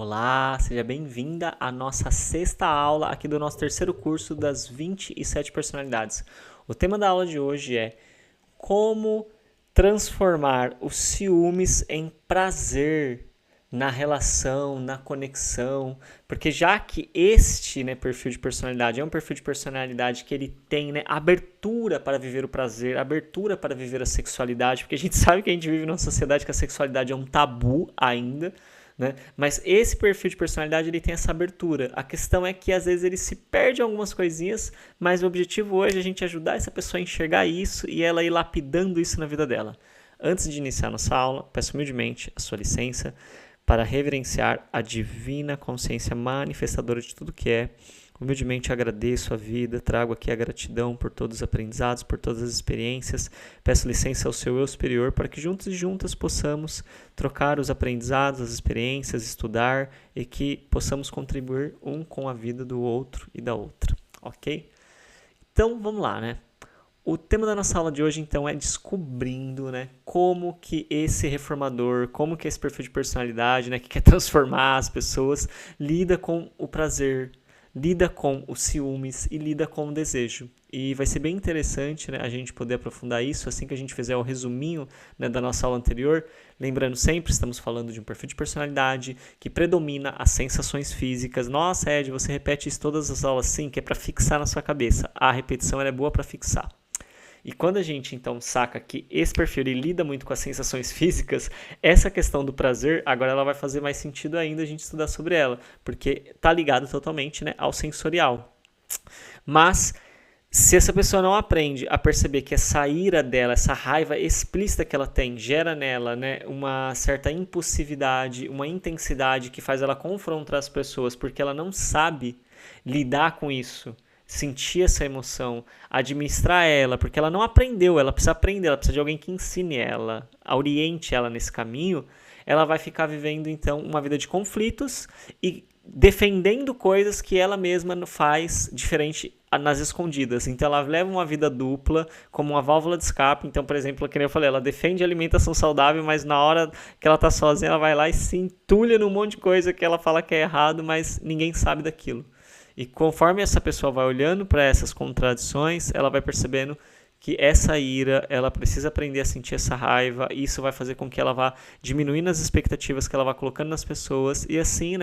Olá, seja bem-vinda à nossa sexta aula aqui do nosso terceiro curso das 27 personalidades. O tema da aula de hoje é como transformar os ciúmes em prazer na relação, na conexão, porque já que este perfil de personalidade é um perfil de personalidade que ele tem abertura para viver o prazer, abertura para viver a sexualidade, porque a gente sabe que a gente vive numa sociedade que a sexualidade é um tabu ainda, né? Mas esse perfil de personalidade ele tem essa abertura. A questão é que às vezes ele se perde em algumas coisinhas, mas o objetivo hoje é a gente ajudar essa pessoa a enxergar isso e ela ir lapidando isso na vida dela. Antes de iniciar nossa aula, peço humildemente a sua licença para reverenciar a divina consciência manifestadora de tudo que é. Humildemente agradeço a vida, trago aqui a gratidão por todos os aprendizados, por todas as experiências. Peço licença ao seu eu superior para que juntos e juntas possamos trocar os aprendizados, as experiências, estudar e que possamos contribuir um com a vida do outro e da outra, ok? Então, vamos lá, O tema da nossa aula de hoje, então, é descobrindo, como que esse reformador, como que esse perfil de personalidade, que quer transformar as pessoas, lida com o prazer, lida com os ciúmes e lida com o desejo. E vai ser bem interessante a gente poder aprofundar isso assim que a gente fizer o resuminho da nossa aula anterior. Lembrando sempre, estamos falando de um perfil de personalidade que predomina as sensações físicas. Nossa, Ed, você repete isso todas as aulas sim, que é para fixar na sua cabeça. A repetição ela é boa para fixar. E quando a gente, então, saca que esse perfil ele lida muito com as sensações físicas, essa questão do prazer, agora ela vai fazer mais sentido ainda a gente estudar sobre ela, porque está ligado totalmente ao sensorial. Mas, se essa pessoa não aprende a perceber que essa ira dela, essa raiva explícita que ela tem, gera nela uma certa impulsividade, uma intensidade que faz ela confrontar as pessoas, porque ela não sabe lidar com isso, sentir essa emoção, administrar ela, porque ela não aprendeu, ela precisa aprender, ela precisa de alguém que ensine ela, oriente ela nesse caminho, ela vai ficar vivendo então uma vida de conflitos e defendendo coisas que ela mesma faz diferente nas escondidas. Então ela leva uma vida dupla como uma válvula de escape. Então, por exemplo, como eu falei, ela defende a alimentação saudável, mas na hora que ela tá sozinha, ela vai lá e se entulha num monte de coisa que ela fala que é errado, mas ninguém sabe daquilo. E conforme essa pessoa vai olhando para essas contradições, ela vai percebendo que essa ira, ela precisa aprender a sentir essa raiva, e isso vai fazer com que ela vá diminuindo as expectativas que ela vai colocando nas pessoas, e assim,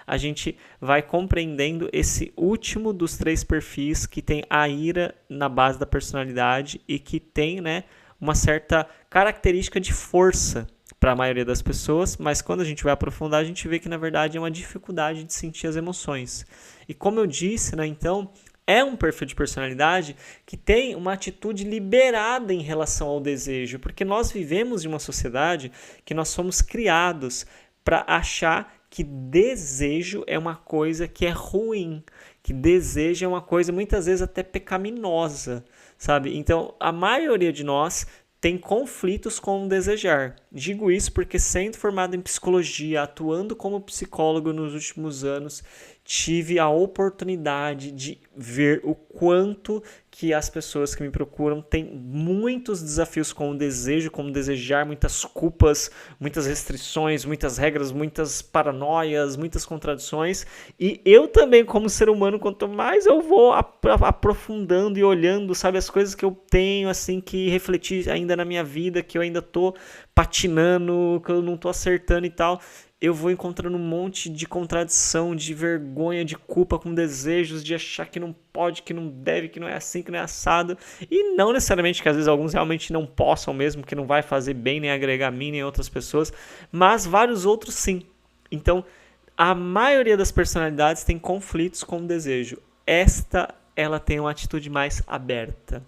a gente vai compreendendo esse último dos três perfis que tem a ira na base da personalidade e que tem, uma certa característica de força para a maioria das pessoas, mas quando a gente vai aprofundar, a gente vê que na verdade é uma dificuldade de sentir as emoções. E como eu disse, então, é um perfil de personalidade que tem uma atitude liberada em relação ao desejo, porque nós vivemos em uma sociedade que nós somos criados para achar que desejo é uma coisa que é ruim, que desejo é uma coisa muitas vezes até pecaminosa, sabe? Então, a maioria de nós tem conflitos com o desejar. Digo isso porque, sendo formado em psicologia, atuando como psicólogo nos últimos anos, tive a oportunidade de ver o quanto que as pessoas que me procuram têm muitos desafios com o desejo, como desejar, muitas culpas, muitas restrições, muitas regras, muitas paranoias, muitas contradições. E eu também, como ser humano, quanto mais eu vou aprofundando e olhando, sabe, as coisas que eu tenho assim que refletir ainda na minha vida, que eu ainda tô patinando, que eu não tô acertando e tal, eu vou encontrando um monte de contradição, de vergonha, de culpa com desejos, de achar que não pode, que não deve, que não é assim, que não é assado. E não necessariamente que às vezes alguns realmente não possam mesmo, que não vai fazer bem, nem agregar a mim, nem outras pessoas, mas vários outros sim. Então, a maioria das personalidades tem conflitos com o desejo. Ela tem uma atitude mais aberta,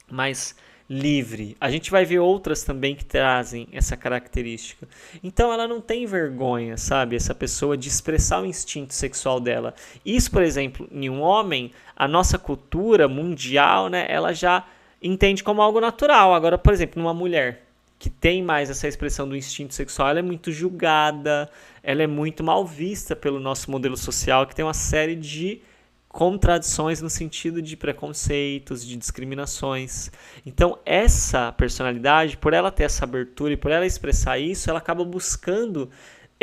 mais livre. A gente vai ver outras também que trazem essa característica. Então ela não tem vergonha, sabe? Essa pessoa de expressar o instinto sexual dela. Isso, por exemplo, em um homem, a nossa cultura mundial, ela já entende como algo natural. Agora, por exemplo, numa mulher que tem mais essa expressão do instinto sexual, ela é muito julgada, ela é muito mal vista pelo nosso modelo social, que tem uma série de contradições no sentido de preconceitos, de discriminações. Então, essa personalidade, por ela ter essa abertura e por ela expressar isso, ela acaba buscando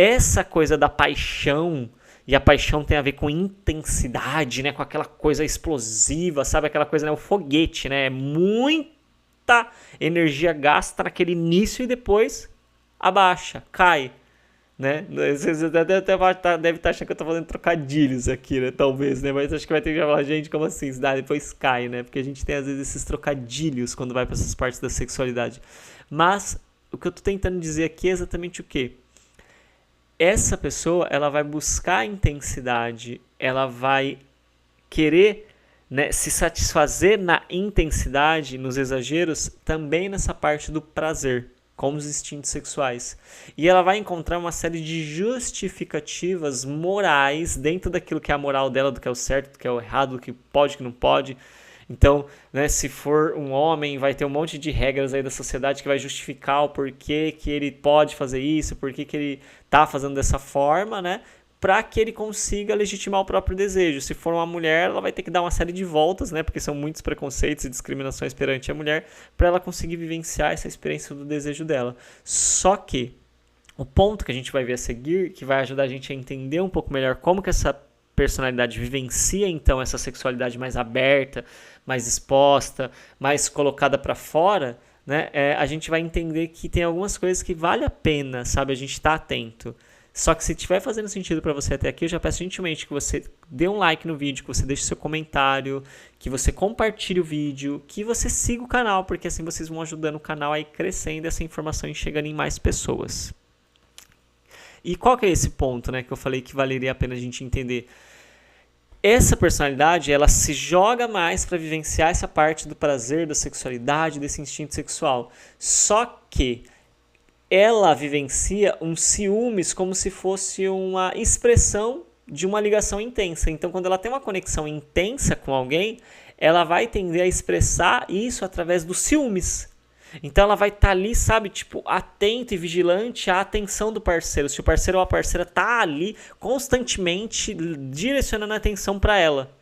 essa coisa da paixão, e a paixão tem a ver com intensidade, né? Com aquela coisa explosiva, sabe? Aquela coisa, né? O foguete, né? Muita energia gasta naquele início e depois abaixa, cai, né? Vocês deve estar achando que eu tô fazendo trocadilhos aqui, né? Talvez, né? Mas acho que vai ter que falar, gente, como assim? Isso depois cai, né? Porque a gente tem, às vezes, esses trocadilhos quando vai para essas partes da sexualidade. Mas o que eu tô tentando dizer aqui é exatamente o quê? Essa pessoa, ela vai buscar intensidade, ela vai querer, né, se satisfazer na intensidade, nos exageros, também nessa parte do prazer, com os instintos sexuais. E ela vai encontrar uma série de justificativas morais dentro daquilo que é a moral dela, do que é o certo, do que é o errado, do que pode, do que não pode. Então, né, se for um homem, vai ter um monte de regras aí da sociedade que vai justificar o porquê que ele pode fazer isso, porquê que ele tá fazendo dessa forma, né? Para que ele consiga legitimar o próprio desejo. Se for uma mulher, ela vai ter que dar uma série de voltas, né? Porque são muitos preconceitos e discriminações perante a mulher, para ela conseguir vivenciar essa experiência do desejo dela. Só que o ponto que a gente vai ver a seguir, que vai ajudar a gente a entender um pouco melhor como que essa personalidade vivencia então essa sexualidade mais aberta, mais exposta, mais colocada para fora, né? A gente vai entender que tem algumas coisas que vale a pena, sabe, a gente estar atento. Só que se estiver fazendo sentido para você até aqui, eu já peço gentilmente que você dê um like no vídeo, que você deixe seu comentário, que você compartilhe o vídeo, que você siga o canal, porque assim vocês vão ajudando o canal a ir crescendo, essa informação e chegando em mais pessoas. E qual que é esse ponto, né, que eu falei que valeria a pena a gente entender? Essa personalidade, ela se joga mais para vivenciar essa parte do prazer, da sexualidade, desse instinto sexual. Só que ela vivencia um ciúmes como se fosse uma expressão de uma ligação intensa. Então, quando ela tem uma conexão intensa com alguém, ela vai tender a expressar isso através dos ciúmes. Então ela vai estar ali, sabe, tipo, atento e vigilante à atenção do parceiro. Se o parceiro ou a parceira tá ali constantemente direcionando a atenção para ela.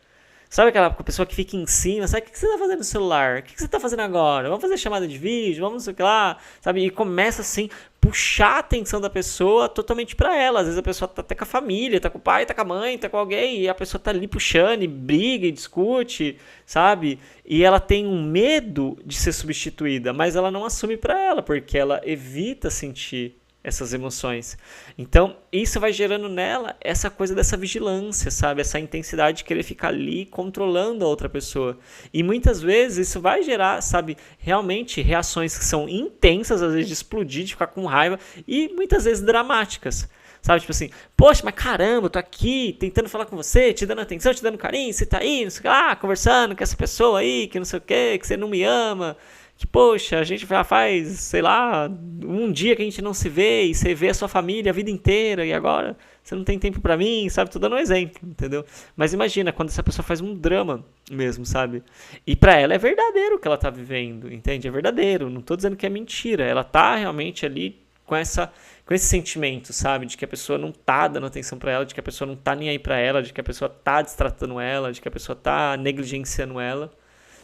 Sabe aquela pessoa que fica em cima, sabe, o que você tá fazendo no celular? O que você tá fazendo agora? Vamos fazer chamada de vídeo, vamos não sei o que lá, sabe? E começa assim, puxar a atenção da pessoa totalmente pra ela. Às vezes a pessoa tá até com a família, tá com o pai, tá com a mãe, tá com alguém, e a pessoa tá ali puxando, e briga, e discute, sabe? E ela tem um medo de ser substituída, mas ela não assume pra ela, porque ela evita sentir essas emoções. Então, isso vai gerando nela essa coisa dessa vigilância, sabe? Essa intensidade de querer ficar ali controlando a outra pessoa. E muitas vezes isso vai gerar, sabe, realmente reações que são intensas, às vezes de explodir, de ficar com raiva, e muitas vezes dramáticas. Sabe, tipo assim, poxa, mas caramba, eu tô aqui tentando falar com você, te dando atenção, te dando carinho, você tá aí, não sei o que lá, conversando com essa pessoa aí, que não sei o que você não me ama, que, poxa, a gente já faz, sei lá, um dia que a gente não se vê, e você vê a sua família a vida inteira, e agora você não tem tempo pra mim, sabe? Tô dando um exemplo, entendeu? Mas imagina, quando essa pessoa faz um drama mesmo, sabe? E pra ela é verdadeiro o que ela tá vivendo, entende? É verdadeiro, não tô dizendo que é mentira, ela tá realmente ali com esse sentimento, sabe? De que a pessoa não tá dando atenção pra ela, de que a pessoa não tá nem aí pra ela, de que a pessoa tá destratando ela, de que a pessoa tá negligenciando ela.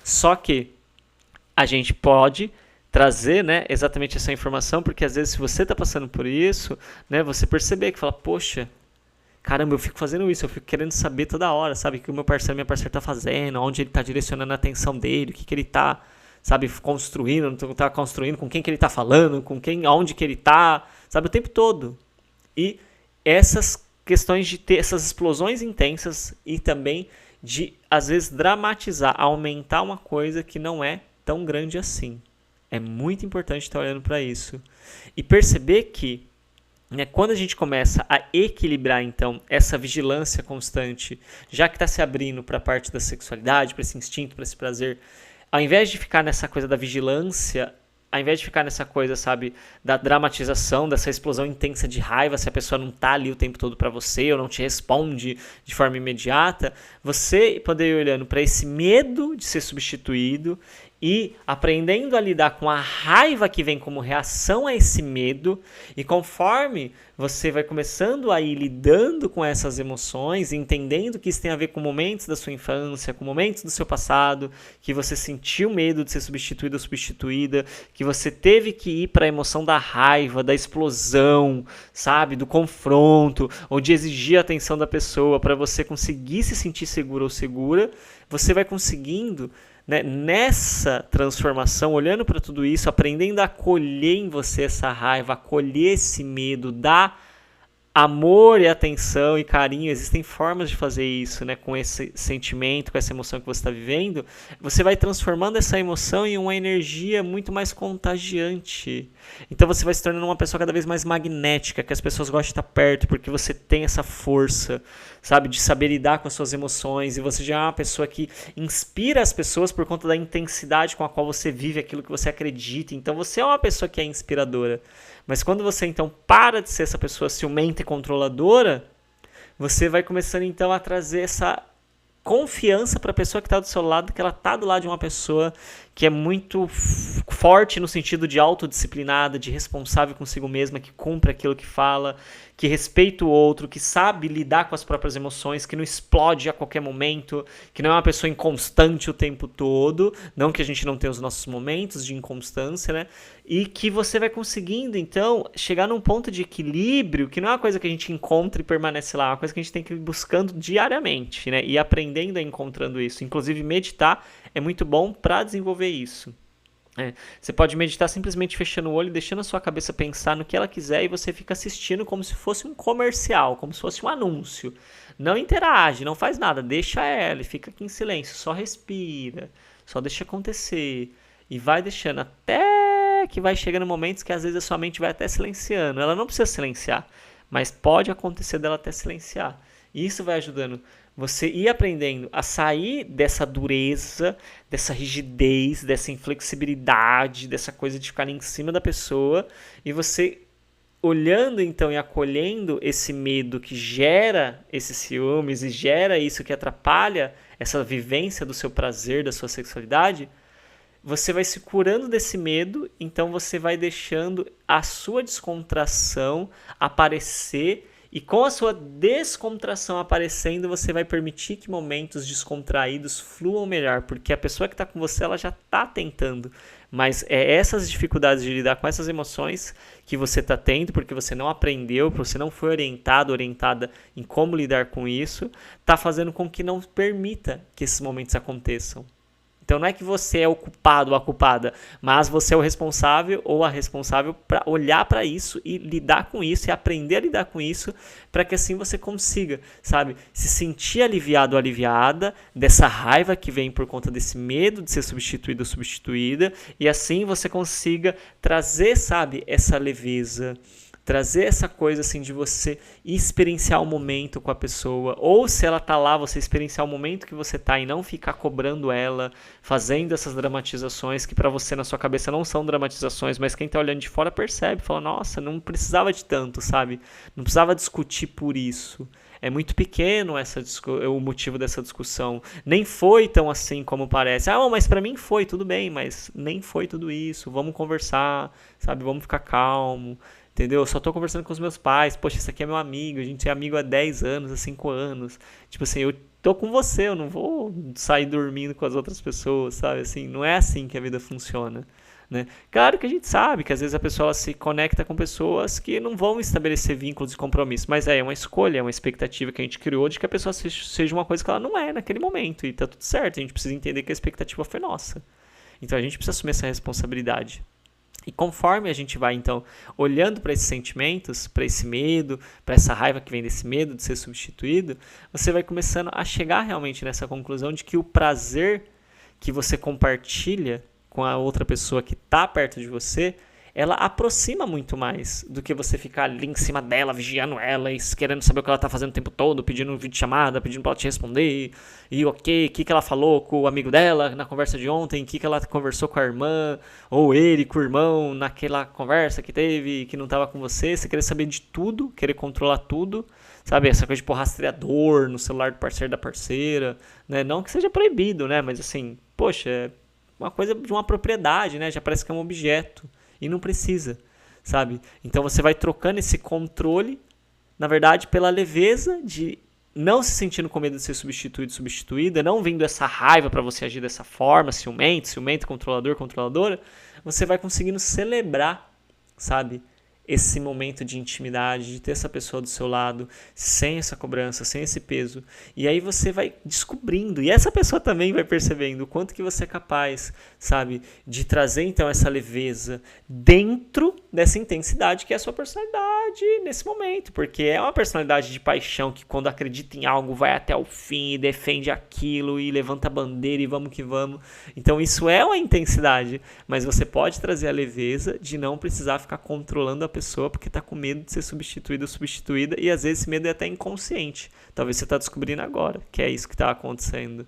Só que a gente pode trazer, né, exatamente essa informação, porque às vezes se você está passando por isso, né, você perceber que fala, poxa, caramba, eu fico fazendo isso, eu fico querendo saber toda hora, sabe, o que o meu parceiro, minha parceira está fazendo, onde ele está direcionando a atenção dele, o que ele está, sabe, construindo, não está construindo, com quem que ele está falando, com quem, aonde que ele está, sabe, o tempo todo. E essas questões de ter essas explosões intensas e também de, às vezes, dramatizar, aumentar uma coisa que não é tão grande assim. É muito importante estar olhando para isso. E perceber que, né, quando a gente começa a equilibrar, então, essa vigilância constante, já que está se abrindo para a parte da sexualidade, para esse instinto, para esse prazer, ao invés de ficar nessa coisa da vigilância, ao invés de ficar nessa coisa, sabe, da dramatização, dessa explosão intensa de raiva, se a pessoa não tá ali o tempo todo pra você, ou não te responde de forma imediata, você poder ir olhando para esse medo de ser substituído e aprendendo a lidar com a raiva que vem como reação a esse medo, e conforme você vai começando a ir lidando com essas emoções, entendendo que isso tem a ver com momentos da sua infância, com momentos do seu passado, que você sentiu medo de ser substituído ou substituída, que você teve que ir para a emoção da raiva, da explosão, sabe, do confronto, ou de exigir a atenção da pessoa para você conseguir se sentir seguro ou segura, você vai conseguindo, né, nessa transformação, olhando para tudo isso, aprendendo a acolher em você essa raiva, acolher esse medo, dar amor e atenção e carinho. Existem formas de fazer isso, né, com esse sentimento, com essa emoção que você está vivendo. Você vai transformando essa emoção em uma energia muito mais contagiante. Então você vai se tornando uma pessoa cada vez mais magnética, que as pessoas gostam de estar perto, porque você tem essa força, sabe, de saber lidar com as suas emoções, e você já é uma pessoa que inspira as pessoas por conta da intensidade com a qual você vive aquilo que você acredita. Então você é uma pessoa que é inspiradora. Mas quando você então para de ser essa pessoa ciumenta e controladora, você vai começando então a trazer essa confiança para a pessoa que está do seu lado, que ela está do lado de uma pessoa que é muito forte no sentido de autodisciplinada, de responsável consigo mesma, que cumpre aquilo que fala, que respeita o outro, que sabe lidar com as próprias emoções, que não explode a qualquer momento, que não é uma pessoa inconstante o tempo todo, não que a gente não tenha os nossos momentos de inconstância, né? E que você vai conseguindo, então, chegar num ponto de equilíbrio, que não é uma coisa que a gente encontra e permanece lá, é uma coisa que a gente tem que ir buscando diariamente, né? E aprendendo a encontrando isso. Inclusive, meditar é muito bom para desenvolver isso. Você pode meditar simplesmente fechando o olho, deixando a sua cabeça pensar no que ela quiser, e você fica assistindo como se fosse um comercial, como se fosse um anúncio. Não interage, não faz nada, deixa ela e fica aqui em silêncio, só respira, só deixa acontecer e vai deixando até que vai chegando momentos que às vezes a sua mente vai até silenciando. Ela não precisa silenciar, mas pode acontecer dela até silenciar. E isso vai ajudando você ir aprendendo a sair dessa dureza, dessa rigidez, dessa inflexibilidade, dessa coisa de ficar em cima da pessoa, e você olhando então e acolhendo esse medo que gera esses ciúmes e gera isso que atrapalha essa vivência do seu prazer, da sua sexualidade, você vai se curando desse medo, então você vai deixando a sua descontração aparecer. E com a sua descontração aparecendo, você vai permitir que momentos descontraídos fluam melhor, porque a pessoa que está com você, ela já está tentando. Mas é essas dificuldades de lidar com essas emoções que você está tendo, porque você não aprendeu, porque você não foi orientado, orientada em como lidar com isso, está fazendo com que não permita que esses momentos aconteçam. Então não é que você é o culpado ou a culpada, mas você é o responsável ou a responsável para olhar para isso e lidar com isso e aprender a lidar com isso, para que assim você consiga, sabe, se sentir aliviado ou aliviada dessa raiva que vem por conta desse medo de ser substituído ou substituída, e assim você consiga trazer, sabe, essa leveza, trazer essa coisa assim de você experienciar o momento com a pessoa, ou se ela tá lá, você experienciar o momento que você tá e não ficar cobrando ela, fazendo essas dramatizações que para você na sua cabeça não são dramatizações, mas quem tá olhando de fora percebe, fala, nossa, não precisava de tanto, sabe? Não precisava discutir por isso. É muito pequeno o motivo dessa discussão. Nem foi tão assim como parece. Ah, mas pra mim foi, tudo bem, mas nem foi tudo isso. Vamos conversar, sabe? Vamos ficar calmo. Entendeu? Eu só tô conversando com os meus pais. Poxa, esse aqui é meu amigo. A gente é amigo há 10 anos, há 5 anos. Tipo assim, eu tô com você. Eu não vou sair dormindo com as outras pessoas, sabe? Assim, não é assim que a vida funciona, né? Claro que a gente sabe que às vezes a pessoa ela se conecta com pessoas que não vão estabelecer vínculos de compromisso. Mas é uma escolha, é uma expectativa que a gente criou de que a pessoa seja uma coisa que ela não é naquele momento. E tá tudo certo. A gente precisa entender que a expectativa foi nossa. Então a gente precisa assumir essa responsabilidade. E conforme a gente vai, então, olhando para esses sentimentos, para esse medo, para essa raiva que vem desse medo de ser substituído, você vai começando a chegar realmente nessa conclusão de que o prazer que você compartilha com a outra pessoa que está perto de você, ela aproxima muito mais do que você ficar ali em cima dela, vigiando ela e querendo saber o que ela tá fazendo o tempo todo, pedindo um vídeo chamada, pedindo pra ela te responder, e o que ela falou com o amigo dela na conversa de ontem, o que ela conversou com a irmã, ou ele com o irmão naquela conversa que teve, que não tava com você querer saber de tudo, querer controlar tudo, sabe, essa coisa de pôr rastreador no celular do parceiro da parceira, né, não que seja proibido, né, mas assim, poxa, uma coisa de uma propriedade, né? Já parece que é um objeto e não precisa, sabe? Então você vai trocando esse controle, na verdade, pela leveza de não se sentindo com medo de ser substituído, substituída, não vindo essa raiva para você agir dessa forma, ciumento, controlador, controladora, você vai conseguindo celebrar, sabe, esse momento de intimidade, de ter essa pessoa do seu lado, sem essa cobrança, sem esse peso. E aí você vai descobrindo, e essa pessoa também vai percebendo o quanto que você é capaz, sabe, de trazer então essa leveza dentro dessa intensidade que é a sua personalidade nesse momento, porque é uma personalidade de paixão que quando acredita em algo vai até o fim e defende aquilo e levanta a bandeira e vamos que vamos. Então isso é uma intensidade, mas você pode trazer a leveza de não precisar ficar controlando a pessoa porque está com medo de ser substituído ou substituída, e às vezes esse medo é até inconsciente. Talvez você está descobrindo agora que é isso que está acontecendo.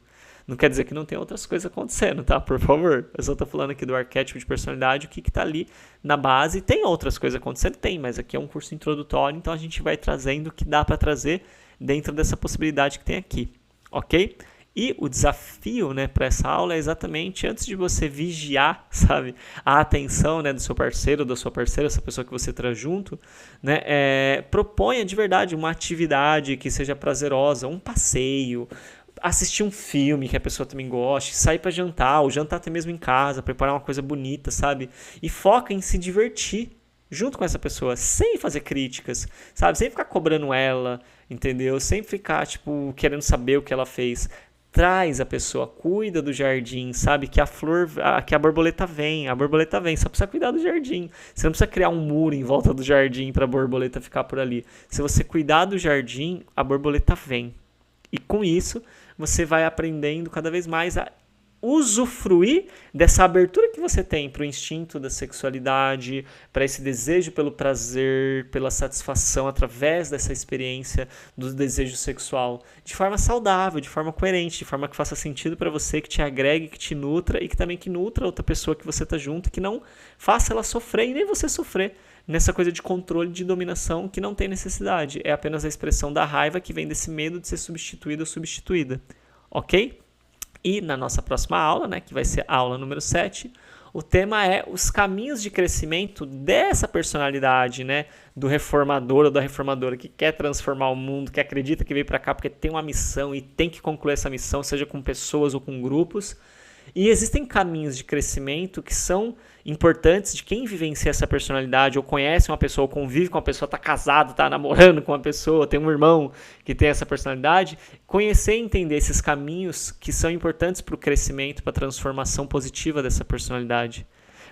Não quer dizer que não tem outras coisas acontecendo, tá? Por favor. Eu só estou falando aqui do arquétipo de personalidade, o que está ali na base. Tem outras coisas acontecendo? Tem, mas aqui é um curso introdutório, então a gente vai trazendo o que dá para trazer dentro dessa possibilidade que tem aqui, ok? E o desafio, né, para essa aula é exatamente antes de você vigiar, sabe, a atenção, né, do seu parceiro, da sua parceira, essa pessoa que você traz junto, né, proponha de verdade uma atividade que seja prazerosa, um passeio, assistir um filme que a pessoa também goste, sair para jantar, ou jantar até mesmo em casa, preparar uma coisa bonita, sabe, e foca em se divertir junto com essa pessoa, sem fazer críticas, sabe, sem ficar cobrando ela, entendeu, sem ficar, tipo, querendo saber o que ela fez. Traz a pessoa, cuida do jardim, sabe? Que a flor, que a borboleta vem, só precisa cuidar do jardim. Você não precisa criar um muro em volta do jardim para a borboleta ficar por ali. Se você cuidar do jardim, a borboleta vem. E com isso, você vai aprendendo cada vez mais a usufruir dessa abertura que você tem para o instinto da sexualidade, para esse desejo pelo prazer, pela satisfação através dessa experiência do desejo sexual, de forma saudável, de forma coerente, de forma que faça sentido para você, que te agregue, que te nutra e que também que nutra outra pessoa que você está junto, que não faça ela sofrer e nem você sofrer nessa coisa de controle, de dominação que não tem necessidade. É apenas a expressão da raiva que vem desse medo de ser substituído ou substituída. Ok? E na nossa próxima aula, né, que vai ser a aula número 7, o tema é os caminhos de crescimento dessa personalidade, né, do reformador ou da reformadora que quer transformar o mundo, que acredita que veio para cá porque tem uma missão e tem que concluir essa missão, seja com pessoas ou com grupos. E existem caminhos de crescimento que são importantes de quem vivencia essa personalidade, ou conhece uma pessoa, ou convive com uma pessoa, está casado, está namorando com uma pessoa, tem um irmão que tem essa personalidade. Conhecer e entender esses caminhos que são importantes para o crescimento, para a transformação positiva dessa personalidade.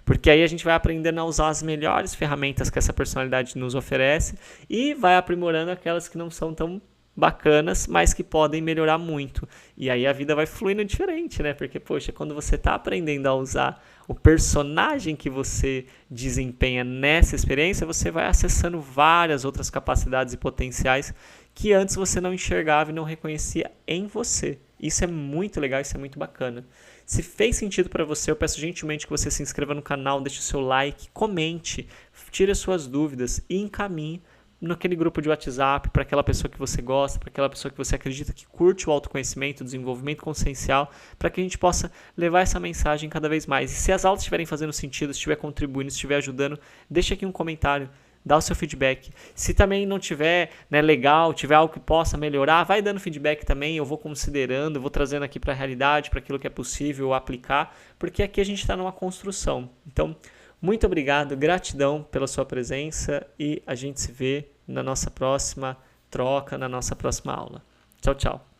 Porque aí a gente vai aprendendo a usar as melhores ferramentas que essa personalidade nos oferece e vai aprimorando aquelas que não são tão bacanas, mas que podem melhorar muito. E aí a vida vai fluindo diferente, né? Porque, poxa, quando você está aprendendo a usar o personagem que você desempenha nessa experiência, você vai acessando várias outras capacidades e potenciais que antes você não enxergava e não reconhecia em você. Isso é muito legal, isso é muito bacana. Se fez sentido para você, eu peço gentilmente que você se inscreva no canal, deixe o seu like, comente, tire as suas dúvidas e encaminhe naquele grupo de WhatsApp, para aquela pessoa que você gosta, para aquela pessoa que você acredita que curte o autoconhecimento, o desenvolvimento consciencial, para que a gente possa levar essa mensagem cada vez mais. E se as aulas estiverem fazendo sentido, se estiver contribuindo, se estiver ajudando, deixa aqui um comentário, dá o seu feedback. Se também não tiver, né, legal, tiver algo que possa melhorar, vai dando feedback também, eu vou considerando, eu vou trazendo aqui para a realidade, para aquilo que é possível aplicar, porque aqui a gente está numa construção. Então, muito obrigado, gratidão pela sua presença e a gente se vê na nossa próxima troca, na nossa próxima aula. Tchau, tchau.